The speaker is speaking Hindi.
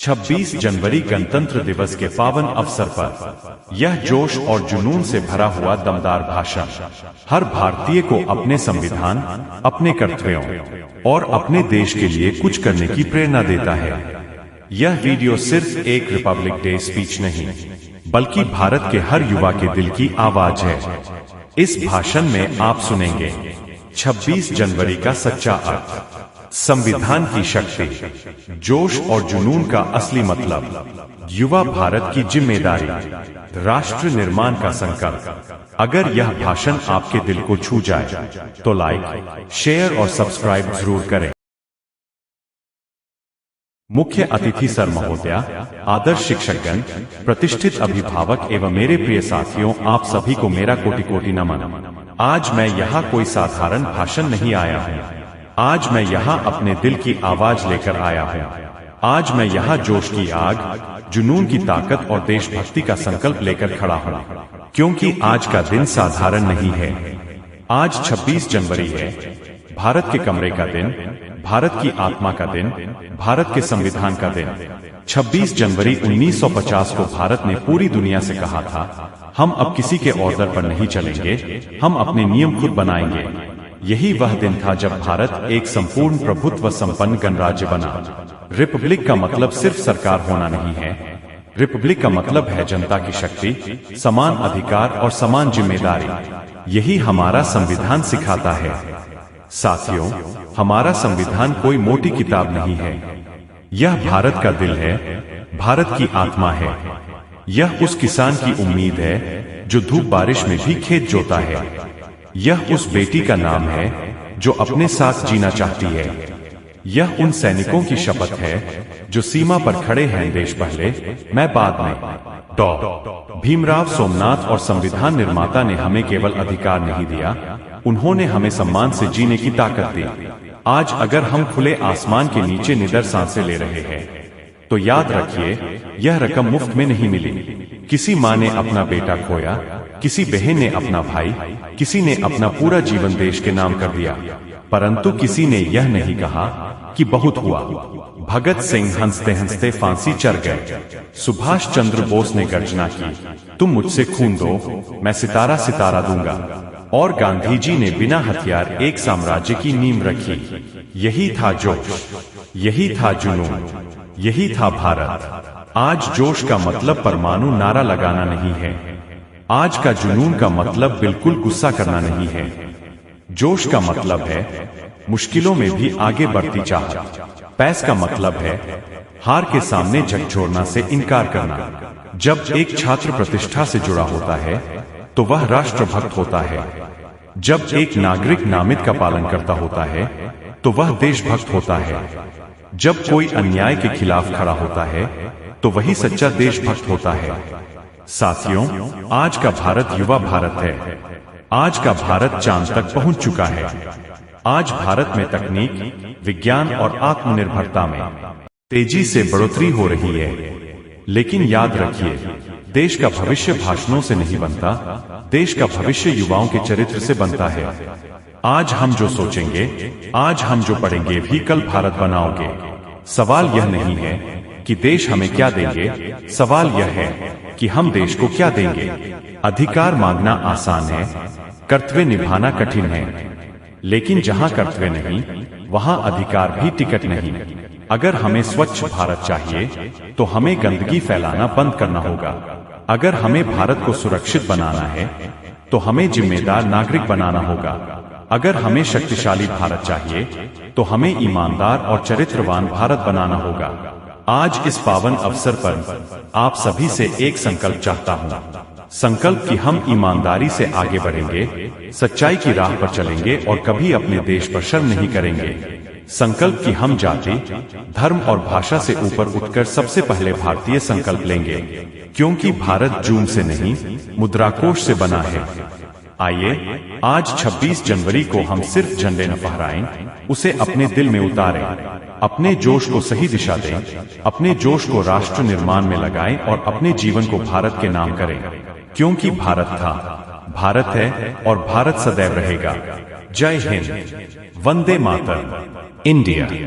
26 जनवरी गणतंत्र दिवस के पावन अवसर पर यह जोश और जुनून से भरा हुआ दमदार भाषण हर भारतीय को अपने संविधान, अपने कर्तव्यों और अपने देश के लिए कुछ करने की प्रेरणा देता है। यह वीडियो सिर्फ एक रिपब्लिक डे स्पीच नहीं, बल्कि भारत के हर युवा के दिल की आवाज है। इस भाषण में आप सुनेंगे 26 जनवरी का सच्चा अर्थ, संविधान की शक्ति, जोश और जुनून का असली मतलब, युवा भारत की जिम्मेदारी, राष्ट्र निर्माण का संकल्प। अगर यह भाषण आपके दिल को छू जाए तो लाइक, शेयर और सब्सक्राइब जरूर करें। मुख्य अतिथि सर महोदया, आदर्श शिक्षकगण, प्रतिष्ठित अभिभावक एवं मेरे प्रिय साथियों, आप सभी को मेरा कोटि कोटि नमन। आज मैं यहाँ कोई साधारण भाषण नहीं आया हूँ। आज मैं यहाँ अपने दिल की आवाज लेकर आया हूँ। आज मैं यहाँ जोश की आग, जुनून की ताकत और देशभक्ति का संकल्प लेकर खड़ा हूँ, क्योंकि आज का दिन साधारण नहीं है। आज 26 जनवरी है, भारत के कमरे का दिन, भारत की आत्मा का दिन, भारत के संविधान का दिन। 26 जनवरी 1950 को भारत ने पूरी दुनिया से कहा था, हम अब किसी के ऑर्डर पर नहीं चलेंगे, हम अपने नियम खुद बनाएंगे। यही वह दिन था जब भारत एक संपूर्ण प्रभुत्व संपन्न गणराज्य बना। रिपब्लिक का मतलब सिर्फ सरकार होना नहीं है। रिपब्लिक का मतलब है जनता की शक्ति, समान अधिकार और समान जिम्मेदारी। यही हमारा संविधान सिखाता है। साथियों, हमारा संविधान कोई मोटी किताब नहीं है। यह भारत का दिल है, भारत की आत्मा है। यह उस किसान की उम्मीद है जो धूप बारिश में भी खेत जोता है। यह उस बेटी का नाम है जो अपने साथ जीना चाहती है। यह उन सैनिकों की शपथ है जो सीमा पर खड़े हैं, देश पहले, मैं बाद में। डॉ. भीमराव सोमनाथ और संविधान निर्माता ने हमें केवल अधिकार नहीं दिया, उन्होंने हमें सम्मान से जीने की ताकत दी। आज अगर हम खुले आसमान के नीचे निडर सांसें ले रहे हैं, तो याद रखिए, यह रकम मुफ्त में नहीं मिली। किसी माँ ने अपना बेटा खोया, किसी बहन ने अपना भाई, किसी ने अपना पूरा जीवन देश के नाम कर दिया, परंतु किसी ने यह नहीं कहा कि बहुत हुआ। भगत सिंह हंसते हंसते फांसी चढ़ गए। सुभाष चंद्र बोस ने गर्जना की, तुम मुझसे खून दो, मैं सितारा सितारा दूंगा। और गांधी जी ने बिना हथियार एक साम्राज्य की नींव रखी। यही था जोश, यही था जुनून, यही था भारत। आज जोश का मतलब परमाणु नारा लगाना नहीं है। आज का जुनून का मतलब बिल्कुल गुस्सा करना नहीं है। जोश का मतलब है मुश्किलों में भी आगे बढ़ती चाहत। पैस का मतलब है हार के सामने झकझोरना से इनकार करना। जब एक छात्र प्रतिष्ठा से जुड़ा होता है तो वह राष्ट्रभक्त होता है। जब एक नागरिक नामित का पालन करता होता है तो वह देशभक्त होता है। जब कोई अन्याय के खिलाफ खड़ा होता है तो वही सच्चा देशभक्त होता है। साथियों, आज का भारत युवा भारत है। आज का भारत चांद तक पहुंच चुका है। आज भारत में तकनीक, विज्ञान और आत्मनिर्भरता में तेजी से बढ़ोतरी हो रही है। लेकिन याद रखिए, देश का भविष्य भाषणों से नहीं बनता, देश का भविष्य युवाओं के चरित्र से बनता है। आज हम जो सोचेंगे, आज हम जो पढ़ेंगे भी कल भारत बनाओगे। सवाल यह नहीं है कि देश हमें क्या देंगे, सवाल यह है कि हम देश को क्या देंगे। अधिकार मांगना आसान है, कर्तव्य निभाना कठिन है। लेकिन जहां कर्तव्य नहीं, वहां अधिकार भी टिकट नहीं। अगर हमें स्वच्छ भारत चाहिए तो हमें गंदगी फैलाना बंद करना होगा। अगर हमें भारत को सुरक्षित बनाना है तो हमें जिम्मेदार नागरिक बनाना होगा। अगर हमें शक्तिशाली भारत चाहिए तो हमें ईमानदार और चरित्रवान भारत बनाना होगा। आज इस पावन अवसर पर आप सभी से एक संकल्प चाहता हूँ। संकल्प कि हम ईमानदारी से आगे बढ़ेंगे, सच्चाई की राह पर चलेंगे और कभी अपने देश पर शर्म नहीं करेंगे। संकल्प कि हम जाति, धर्म और भाषा से ऊपर उठकर सबसे पहले भारतीय संकल्प लेंगे, क्योंकि भारत जून से नहीं, मुद्राकोष से बना है। आइए, आज 26 जनवरी को हम सिर्फ झंडे न फहराएं, उसे अपने दिल में उतारें। अपने जोश को सही दिशा दें, अपने जोश को राष्ट्र निर्माण में लगाएं और अपने जीवन को भारत के नाम करें। क्योंकि भारत था, भारत है और भारत सदैव रहेगा। जय हिंद, वंदे मातरम, इंडिया।